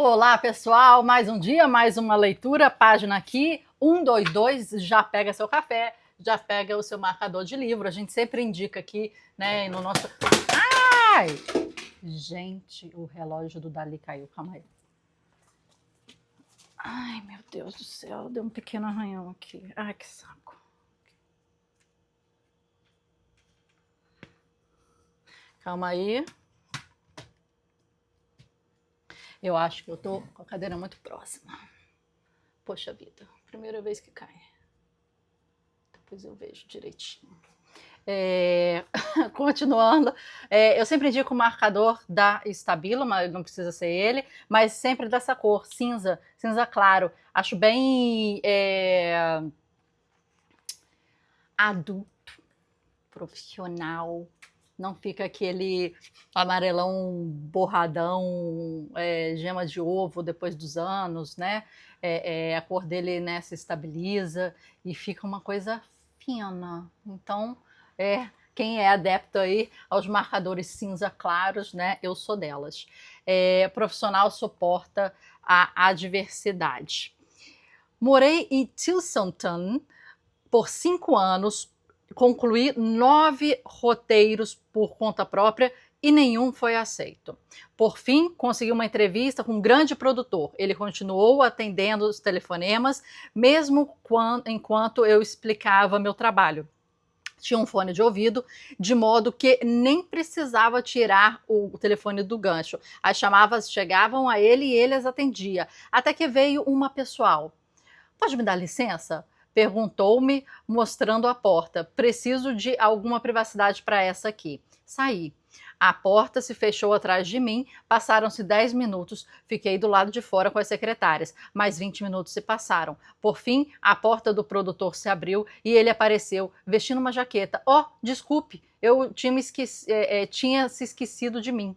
Olá, pessoal! Mais um dia, mais uma leitura, página aqui, 122, já pega seu café, já pega o seu marcador de livro. A gente sempre indica aqui, né, no nosso... Ai! Gente, o relógio do Dali caiu, calma aí. Ai, meu Deus do céu, deu um pequeno arranhão aqui. Ai, que saco. Calma aí. Eu acho que eu tô com a cadeira muito próxima. Poxa vida, primeira vez que cai. Depois eu vejo direitinho. Continuando, eu sempre indico o marcador da Stabilo, mas não precisa ser ele, mas sempre dessa cor, cinza, cinza claro. Acho bem adulto, profissional. Não fica aquele amarelão borradão, gema de ovo depois dos anos, né? A cor dele, né, se estabiliza e fica uma coisa fina. Então, quem é adepto aí aos marcadores cinza claros, né? Eu sou delas. Profissional suporta a adversidade. Morei em Tilsonton por 5 anos, concluí 9 roteiros por conta própria e nenhum foi aceito. Por fim, consegui uma entrevista com um grande produtor. Ele continuou atendendo os telefonemas, mesmo enquanto eu explicava meu trabalho. Tinha um fone de ouvido, de modo que nem precisava tirar o telefone do gancho. As chamadas chegavam a ele e ele as atendia. Até que veio uma pessoal. Pode me dar licença? Perguntou-me, mostrando a porta. Preciso de alguma privacidade para essa aqui. Saí. A porta se fechou atrás de mim, passaram-se 10 minutos, fiquei do lado de fora com as secretárias, mais 20 minutos se passaram. Por fim, a porta do produtor se abriu e ele apareceu, vestindo uma jaqueta. Oh, desculpe, eu tinha se esquecido de mim.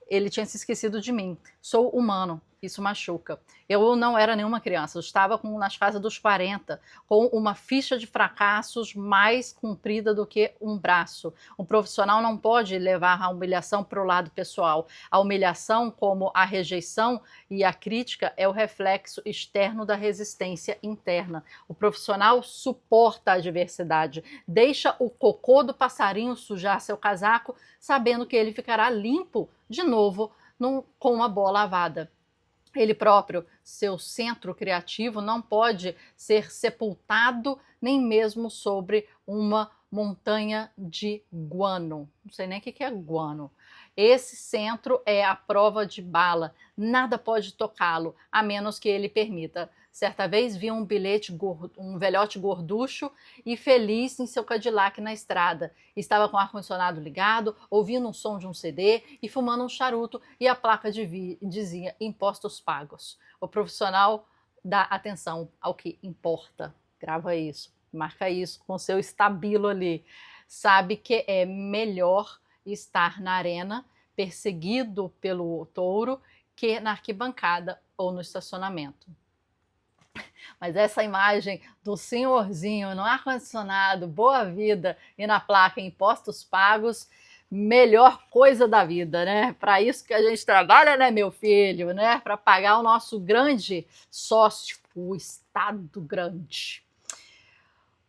Ele tinha se esquecido de mim. Sou humano, isso machuca. Eu não era nenhuma criança, eu estava nas casas dos 40, com uma ficha de fracassos mais comprida do que um braço. Um profissional não pode levar a humilhação para o lado pessoal. A humilhação, como a rejeição e a crítica, é o reflexo externo da resistência interna. O profissional suporta a adversidade, deixa o cocô do passarinho sujar seu casaco, sabendo que ele ficará limpo de novo com uma boa lavada. Ele próprio, seu centro criativo, não pode ser sepultado nem mesmo sobre uma montanha de guano. Não sei nem o que é guano. Esse centro é a prova de bala. Nada pode tocá-lo, a menos que ele permita. Certa vez vi um velhote gorducho e feliz em seu Cadillac na estrada. Estava com o ar-condicionado ligado, ouvindo o som de um CD e fumando um charuto, e a placa dizia impostos pagos. O profissional dá atenção ao que importa. Grava isso, marca isso com seu estabilo ali. Sabe que é melhor estar na arena, perseguido pelo touro, que na arquibancada ou no estacionamento. Mas essa imagem do senhorzinho no ar-condicionado, boa vida, e na placa impostos pagos, melhor coisa da vida, né? Para isso que a gente trabalha, né, meu filho, né? Para pagar o nosso grande sócio, o Estado grande.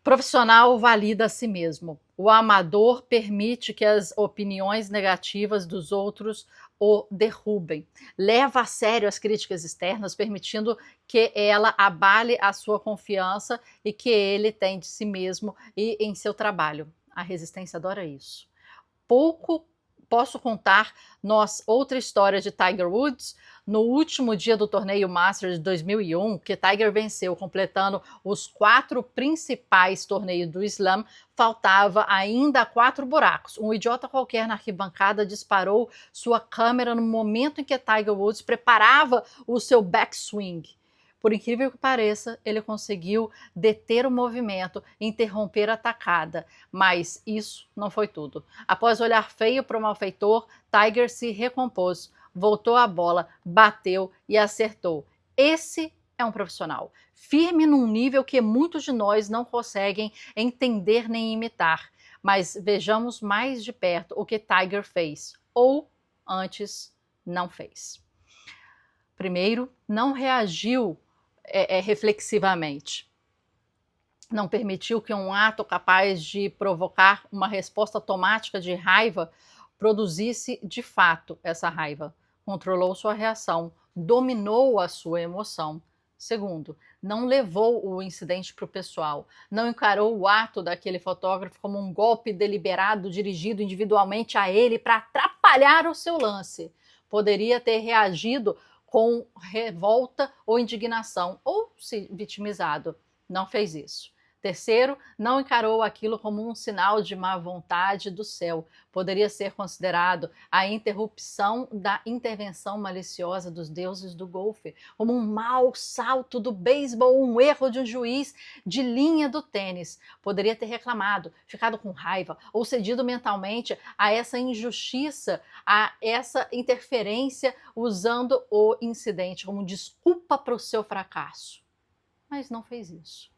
Profissional valida a si mesmo. O amador permite que as opiniões negativas dos outros o derrubem. Leva a sério as críticas externas, permitindo que ela abale a sua confiança e que ele tem de si mesmo e em seu trabalho. A resistência adora isso. Pouco posso contar outra história de Tiger Woods. No último dia do torneio Masters de 2001, que Tiger venceu, completando os 4 principais torneios do Slam, faltava ainda 4 buracos. Um idiota qualquer na arquibancada disparou sua câmera no momento em que Tiger Woods preparava o seu backswing. Por incrível que pareça, ele conseguiu deter o movimento e interromper a tacada, mas isso não foi tudo. Após olhar feio para o malfeitor, Tiger se recompôs, voltou a bola, bateu e acertou. Esse é um profissional, firme num nível que muitos de nós não conseguem entender nem imitar. Mas vejamos mais de perto o que Tiger fez, ou antes não fez. Primeiro, não reagiu reflexivamente. Não permitiu que um ato capaz de provocar uma resposta automática de raiva produzisse de fato essa raiva. Controlou sua reação, dominou a sua emoção. Segundo, não levou o incidente para o pessoal, não encarou o ato daquele fotógrafo como um golpe deliberado dirigido individualmente a ele para atrapalhar o seu lance. Poderia ter reagido com revolta ou indignação, ou se vitimizado. Não fez isso. Terceiro, não encarou aquilo como um sinal de má vontade do céu. Poderia ser considerado a interrupção da intervenção maliciosa dos deuses do golfe, como um mau salto do beisebol, um erro de um juiz de linha do tênis. Poderia ter reclamado, ficado com raiva ou cedido mentalmente a essa injustiça, a essa interferência, usando o incidente como desculpa para o seu fracasso. Mas não fez isso.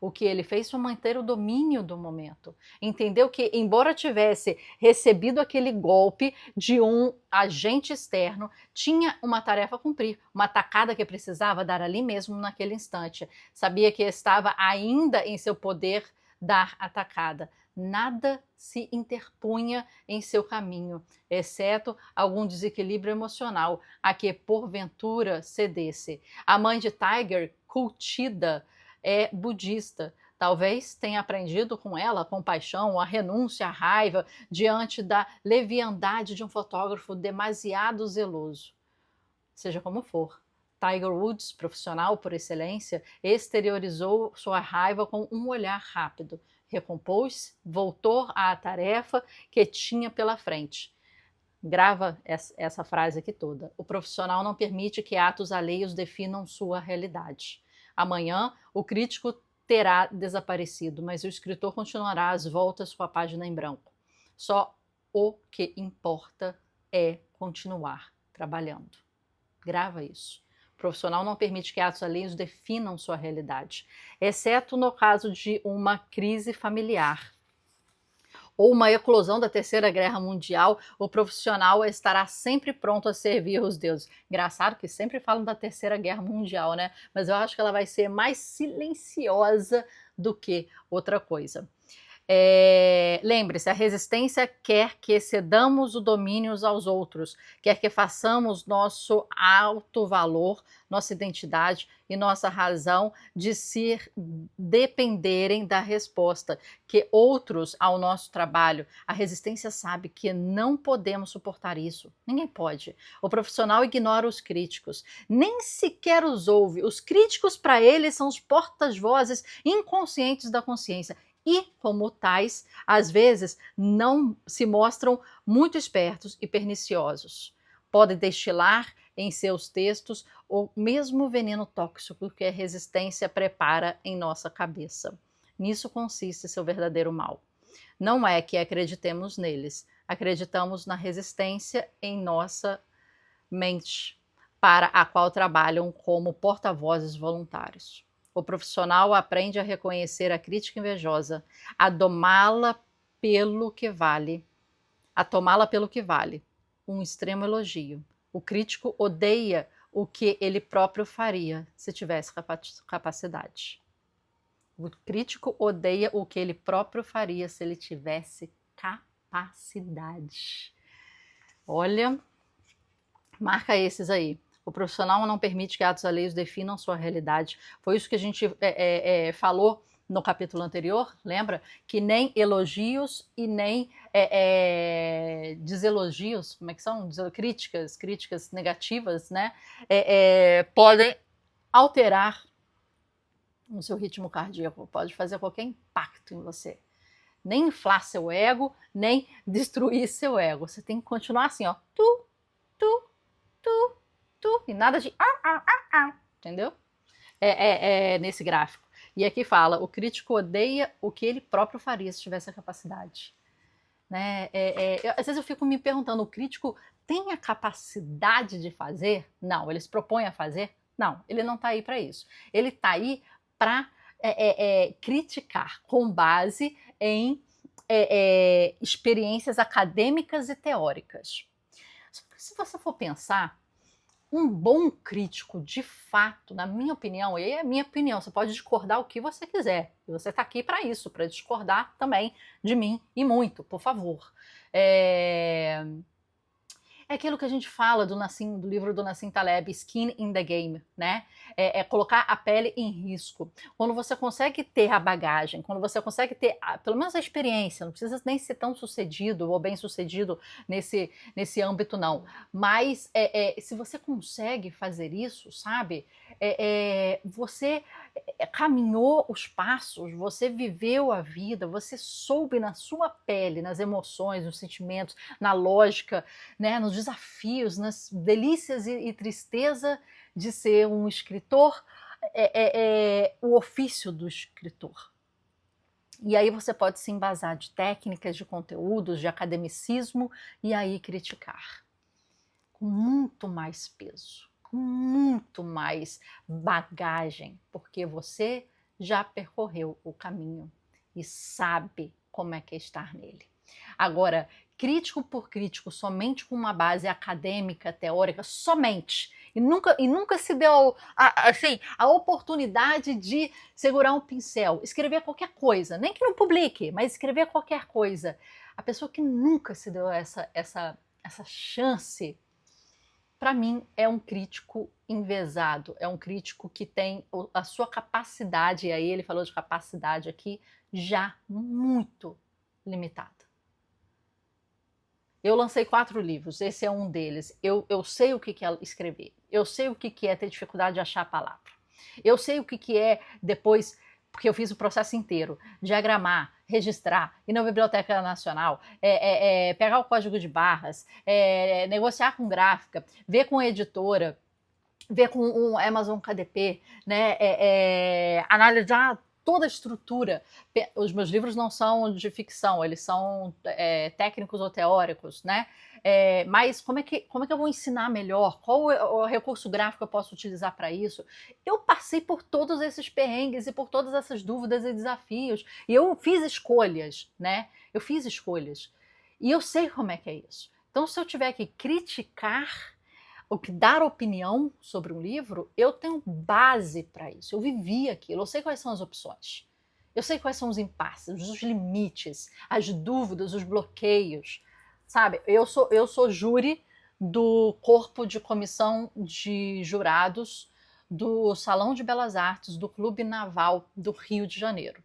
O que ele fez foi manter o domínio do momento. Entendeu que, embora tivesse recebido aquele golpe de um agente externo, tinha uma tarefa a cumprir, uma atacada que precisava dar ali mesmo naquele instante. Sabia que estava ainda em seu poder dar atacada. Nada se interpunha em seu caminho, exceto algum desequilíbrio emocional a que porventura cedesse. A mãe de Tiger, Kultida, é budista. Talvez tenha aprendido com ela a compaixão, a renúncia, a raiva diante da leviandade de um fotógrafo demasiado zeloso. Seja como for, Tiger Woods, profissional por excelência, exteriorizou sua raiva com um olhar rápido, recompôs-se, voltou à tarefa que tinha pela frente. Grava essa frase aqui toda. O profissional não permite que atos alheios definam sua realidade. Amanhã, o crítico terá desaparecido, mas o escritor continuará às voltas com a página em branco. Só o que importa é continuar trabalhando. Grava isso. O profissional não permite que atos alheios definam sua realidade, exceto no caso de uma crise familiar ou uma eclosão da Terceira Guerra Mundial. O profissional estará sempre pronto a servir os deuses. Engraçado que sempre falam da Terceira Guerra Mundial, né? Mas eu acho que ela vai ser mais silenciosa do que outra coisa. Lembre-se, a resistência quer que cedamos o domínio uns aos outros, quer que façamos nosso alto valor, nossa identidade e nossa razão de se dependerem da resposta que outros ao nosso trabalho. A resistência sabe que não podemos suportar isso. Ninguém pode. O profissional ignora os críticos, nem sequer os ouve. Os críticos, para ele, são os portas-vozes inconscientes da consciência. E, como tais, às vezes não se mostram muito espertos e perniciosos. Podem destilar em seus textos o mesmo veneno tóxico que a resistência prepara em nossa cabeça. Nisso consiste seu verdadeiro mal. Não é que acreditemos neles, acreditamos na resistência em nossa mente, para a qual trabalham como porta-vozes voluntários. O profissional aprende a reconhecer a crítica invejosa, a domá-la pelo que vale, a tomá-la pelo que vale, um extremo elogio. O crítico odeia o que ele próprio faria se tivesse capacidade. O crítico odeia o que ele próprio faria se ele tivesse capacidade. Olha, marca esses aí. O profissional não permite que atos alheios definam sua realidade. Foi isso que a gente falou no capítulo anterior, lembra? Que nem elogios e nem deselogios, como é que são? Críticas negativas, né? Podem alterar o seu ritmo cardíaco, pode fazer qualquer impacto em você. Nem inflar seu ego, nem destruir seu ego. Você tem que continuar assim, ó. E nada de entendeu? Nesse gráfico. E aqui fala, o crítico odeia o que ele próprio faria se tivesse a capacidade. Né? Às vezes eu fico me perguntando, o crítico tem a capacidade de fazer? Não. Ele se propõe a fazer? Não. Ele não está aí para isso. Ele está aí para criticar com base em experiências acadêmicas e teóricas. Se você for pensar, Um bom crítico, de fato, na minha opinião, e é a minha opinião, você pode discordar o que você quiser, e você está aqui para isso, para discordar também de mim, e muito, por favor. É aquilo que a gente fala do livro do Nassim Taleb, Skin in the Game, né? É colocar a pele em risco. Quando você consegue ter a bagagem, quando você consegue ter pelo menos a experiência, não precisa nem ser tão sucedido ou bem sucedido nesse âmbito, não. Mas se você consegue fazer isso, sabe? Você caminhou os passos, você viveu a vida, você soube na sua pele, nas emoções, nos sentimentos, na lógica, né, nos desafios, nas delícias e tristeza de ser um escritor, o ofício do escritor. E aí você pode se embasar de técnicas, de conteúdos, de academicismo e aí criticar com muito mais peso, com muito mais bagagem, porque você já percorreu o caminho e sabe como é que é estar nele. Agora, crítico por crítico, somente com uma base acadêmica, teórica, somente, e nunca se deu assim, a oportunidade de segurar um pincel, escrever qualquer coisa, nem que não publique, mas escrever qualquer coisa. A pessoa que nunca se deu essa chance, para mim, é um crítico envesado, é um crítico que tem a sua capacidade, e aí ele falou de capacidade aqui, já muito limitada. Eu lancei 4 livros, esse é um deles. Eu sei o que é escrever, eu sei o que é ter dificuldade de achar a palavra, eu sei o que é depois, porque eu fiz o processo inteiro, diagramar, registrar, ir na Biblioteca Nacional, pegar o código de barras, negociar com gráfica, ver com a editora, ver com o Amazon KDP, né, analisar toda a estrutura. Os meus livros não são de ficção, eles são técnicos ou teóricos, né? Mas como é que eu vou ensinar melhor? Qual o recurso gráfico eu posso utilizar para isso? Eu passei por todos esses perrengues e por todas essas dúvidas e desafios. E eu fiz escolhas, né? Eu fiz escolhas. E eu sei como é que é isso. Então, se eu tiver que criticar o que dar opinião sobre um livro, eu tenho base para isso. Eu vivi aquilo, eu sei quais são as opções. Eu sei quais são os impasses, os limites, as dúvidas, os bloqueios. Sabe, eu sou júri do corpo de comissão de jurados do Salão de Belas Artes do Clube Naval do Rio de Janeiro,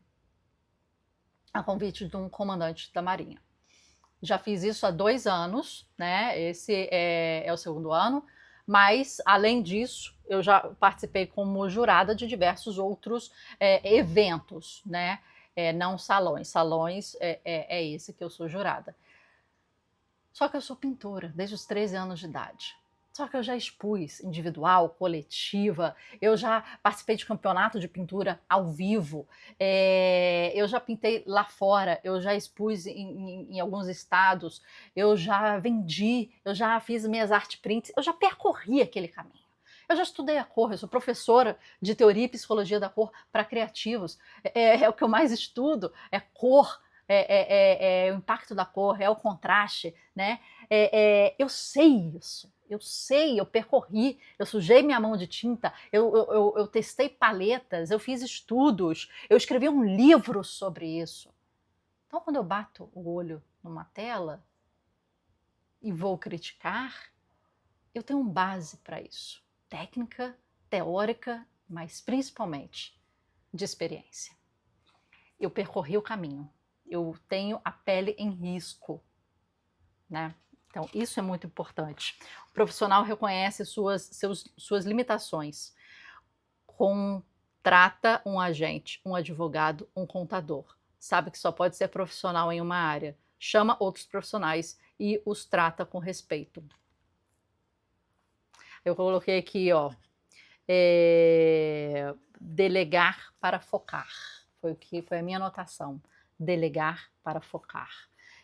a convite de um comandante da Marinha. Já fiz isso há 2 anos, né? Esse é o segundo ano, mas além disso, eu já participei como jurada de diversos outros eventos, né? Não salões. Salões é esse que eu sou jurada. Só que eu sou pintora desde os 13 anos de idade. Só que eu já expus individual, coletiva, eu já participei de campeonato de pintura ao vivo, eu já pintei lá fora, eu já expus em alguns estados, eu já vendi, eu já fiz minhas art prints, eu já percorri aquele caminho. Eu já estudei a cor, eu sou professora de teoria e psicologia da cor para criativos, é o que eu mais estudo, é cor, o impacto da cor, é o contraste, né? Eu sei isso. Eu sei, eu percorri, eu sujei minha mão de tinta, eu testei paletas, eu fiz estudos, eu escrevi um livro sobre isso. Então, quando eu bato o olho numa tela e vou criticar, eu tenho base para isso. Técnica, teórica, mas principalmente de experiência. Eu percorri o caminho. Eu tenho a pele em risco, né? Então, isso é muito importante. O profissional reconhece suas limitações. Contrata um agente, um advogado, um contador. Sabe que só pode ser profissional em uma área. Chama outros profissionais e os trata com respeito. Eu coloquei aqui, ó, delegar para focar. Foi a minha anotação. Delegar para focar.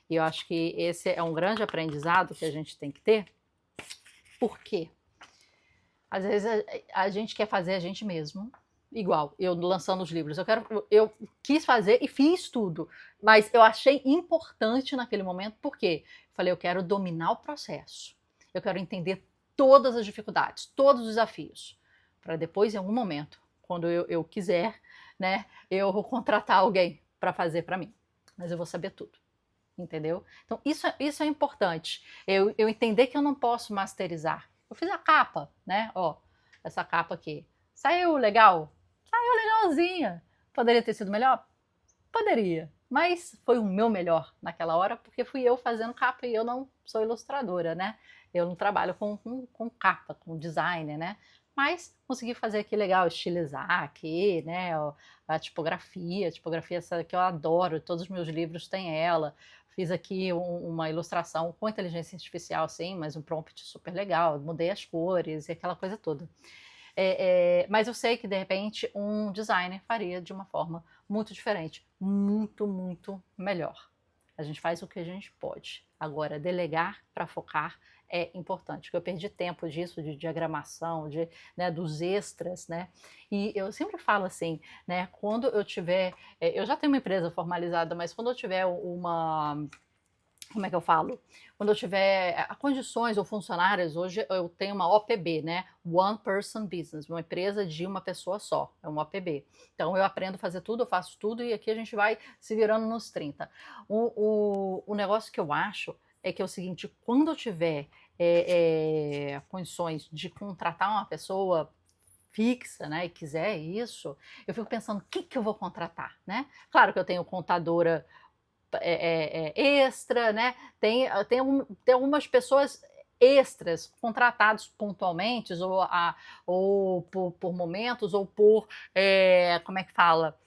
E eu acho que esse é um grande aprendizado que a gente tem que ter. Por quê? Às vezes a gente quer fazer a gente mesmo, igual eu lançando os livros. Eu quis fazer e fiz tudo, mas eu achei importante naquele momento, porque falei, eu quero dominar o processo. Eu quero entender todas as dificuldades, todos os desafios, para depois, em algum momento, quando eu quiser, né, eu vou contratar alguém para fazer para mim. Mas eu vou saber tudo, entendeu? Então, isso é importante. Eu entender que eu não posso masterizar. Eu fiz a capa, né? Ó, essa capa aqui. Saiu legal? Saiu legalzinha. Poderia ter sido melhor? Poderia. Mas foi o meu melhor naquela hora, porque fui eu fazendo capa e eu não sou ilustradora, né? Eu não trabalho com capa, com design, né? Mas consegui fazer aqui legal, estilizar aqui, né? A tipografia essa que eu adoro, todos os meus livros têm ela. Fiz aqui uma ilustração com inteligência artificial, sim, mas um prompt super legal. Mudei as cores e aquela coisa toda. Mas eu sei que, de repente, um designer faria de uma forma muito diferente, muito, muito melhor. A gente faz o que a gente pode. Agora, delegar para focar é importante, porque eu perdi tempo disso, de diagramação, né, dos extras, né? E eu sempre falo assim, né, quando eu tiver... eu já tenho uma empresa formalizada, mas quando eu tiver uma... Como é que eu falo? Quando eu tiver condições ou funcionários, hoje eu tenho uma OPB, né? One Person Business, uma empresa de uma pessoa só, é uma OPB. Então eu aprendo a fazer tudo, eu faço tudo e aqui a gente vai se virando nos 30. O negócio que eu acho é que é o seguinte, quando eu tiver condições de contratar uma pessoa fixa, né, e quiser isso, eu fico pensando, o que eu vou contratar, né? Claro que eu tenho contadora extra, né? Tem algumas pessoas extras contratados pontualmente ou por momentos ou por como é que fala,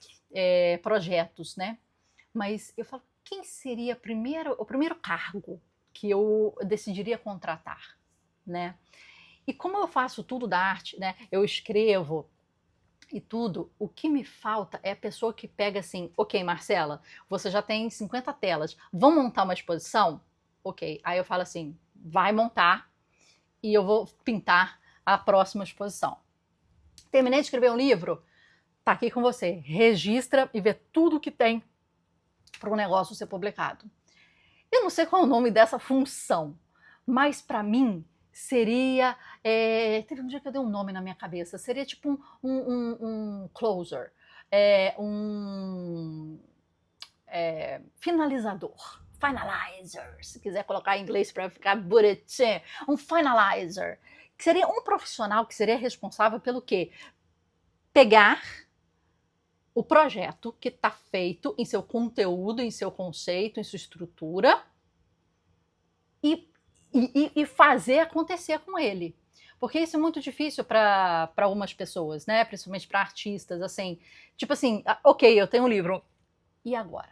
projetos, né? Mas eu falo, quem seria o primeiro cargo que eu decidiria contratar, né? E como eu faço tudo da arte, né? Eu escrevo e tudo, o que me falta é a pessoa que pega assim, ok, Marcela, você já tem 50 telas, vamos montar uma exposição? Ok, aí eu falo assim, vai montar e eu vou pintar a próxima exposição. Terminei de escrever um livro? Tá aqui com você, registra e vê tudo que tem para o negócio ser publicado. Eu não sei qual é o nome dessa função, mas para mim seria... teve um dia que eu dei um nome na minha cabeça, seria tipo um closer, finalizador, finalizer, se quiser colocar em inglês para ficar bonitinho, um finalizer, que seria um profissional que seria responsável pelo quê? Pegar o projeto que está feito em seu conteúdo, em seu conceito, em sua estrutura e fazer acontecer com ele. Porque isso é muito difícil para algumas pessoas, né? Principalmente para artistas, assim. Tipo assim, ok, eu tenho um livro. E agora?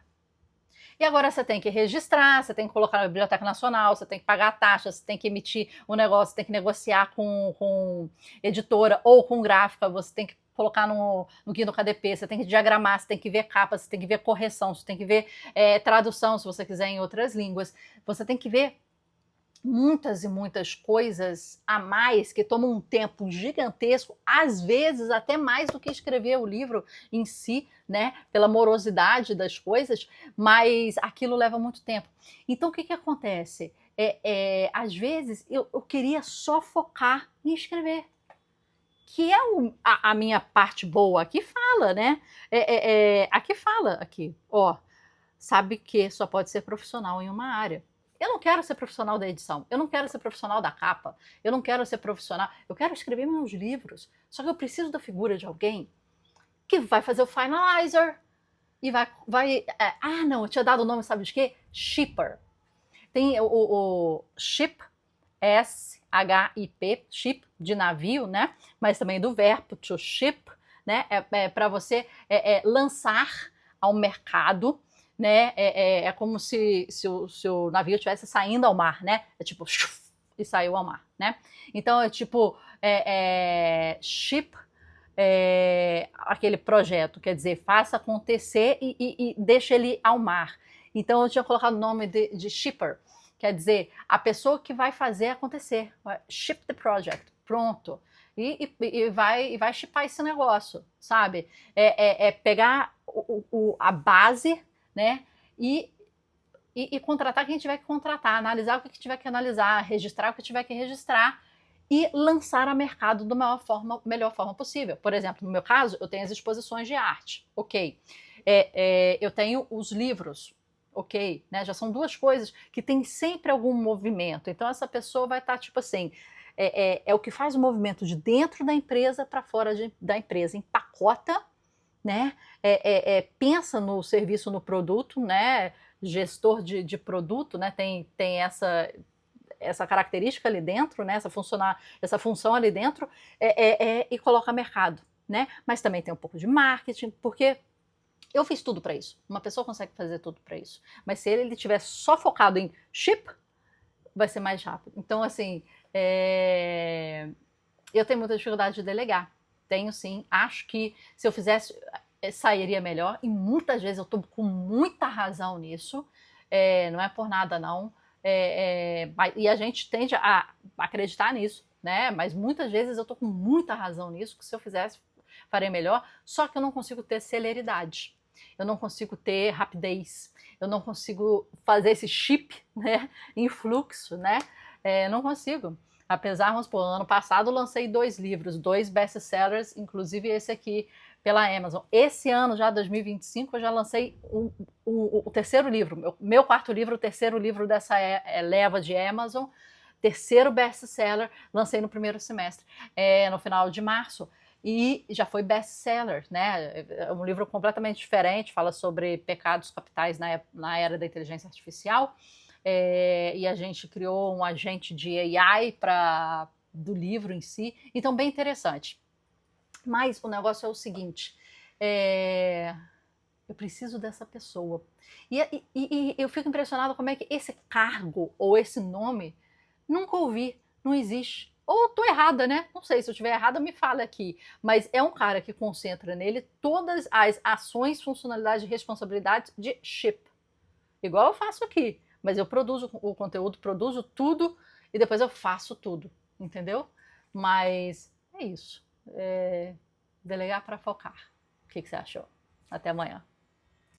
E agora você tem que registrar, você tem que colocar na Biblioteca Nacional, você tem que pagar a taxa, você tem que emitir um negócio, você tem que negociar com editora ou com gráfica, você tem que colocar no Kindle KDP, você tem que diagramar, você tem que ver capa, você tem que ver correção, você tem que ver tradução, se você quiser, em outras línguas. Você tem que ver muitas e muitas coisas a mais que tomam um tempo gigantesco, às vezes até mais do que escrever o livro em si, né? Pela morosidade das coisas, mas aquilo leva muito tempo. Então o que acontece? Às vezes eu queria só focar em escrever, que é a minha parte boa. Aqui fala, né? Aqui fala, aqui, ó, sabe que só pode ser profissional em uma área. Eu não quero ser profissional da edição, eu não quero ser profissional da capa, eu não quero ser profissional, eu quero escrever meus livros, só que eu preciso da figura de alguém que vai fazer o finalizer e não, eu tinha dado o nome, sabe de quê? Shipper. Tem o ship, S-H-I-P, ship, de navio, né? Mas também do verbo to ship, né? Para você lançar ao mercado, né? É como se o navio estivesse saindo ao mar, né? É tipo, e saiu ao mar, né? Então é tipo, ship, aquele projeto, quer dizer, faça acontecer e deixa ele ao mar. Então eu tinha colocado o nome de shipper, quer dizer, a pessoa que vai fazer acontecer. Ship the project, pronto. E vai shippar esse negócio, sabe? Pegar a base, né? E contratar quem tiver que contratar, analisar o que tiver que analisar, registrar o que tiver que registrar e lançar a mercado da melhor forma possível. Por exemplo, no meu caso, eu tenho as exposições de arte, ok. Eu tenho os livros, ok, né? Já são duas coisas que tem sempre algum movimento. Então essa pessoa vai estar tipo assim, é o que faz o movimento de dentro da empresa para fora da empresa, empacota, né? Pensa no serviço, no produto, né? Gestor de produto, né? Tem essa característica ali dentro, né? Essa função ali dentro, e coloca mercado, né? Mas também tem um pouco de marketing, porque eu fiz tudo para isso. Uma pessoa consegue fazer tudo para isso. Mas se ele estiver só focado em chip, vai ser mais rápido. Então, assim, eu tenho muita dificuldade de delegar. Tenho sim. Acho que se eu fizesse, sairia melhor. E muitas vezes eu estou com muita razão nisso. Não é por nada, não. E a gente tende a acreditar nisso, né? Mas muitas vezes eu estou com muita razão nisso, que se eu fizesse, faria melhor. Só que eu não consigo ter celeridade. Eu não consigo ter rapidez. Eu não consigo fazer esse chip, né, em fluxo, né? Não consigo. Apesar, vamos supor, ano passado eu lancei 2 livros, 2 best-sellers, inclusive esse aqui pela Amazon. Esse ano, já 2025, eu já lancei o terceiro livro, meu quarto livro, o terceiro livro dessa leva de Amazon, terceiro best-seller, lancei no primeiro semestre, no final de março. E já best-seller, né? É um livro completamente diferente, fala sobre pecados capitais na era da inteligência artificial. E a gente criou um agente de AI do livro em si, então bem interessante. Mas o negócio é o seguinte, eu preciso dessa pessoa. E eu fico impressionada como é que esse cargo ou esse nome nunca ouvi, não existe. Ou estou errada, né? Não sei, se eu estiver errada, me fala aqui. Mas é um cara que concentra nele todas as ações, funcionalidades e responsabilidades de chip. Igual eu faço aqui. Mas eu produzo o conteúdo, produzo tudo e depois eu faço tudo. Entendeu? Mas é isso. Delegar para focar. O que você achou? Até amanhã.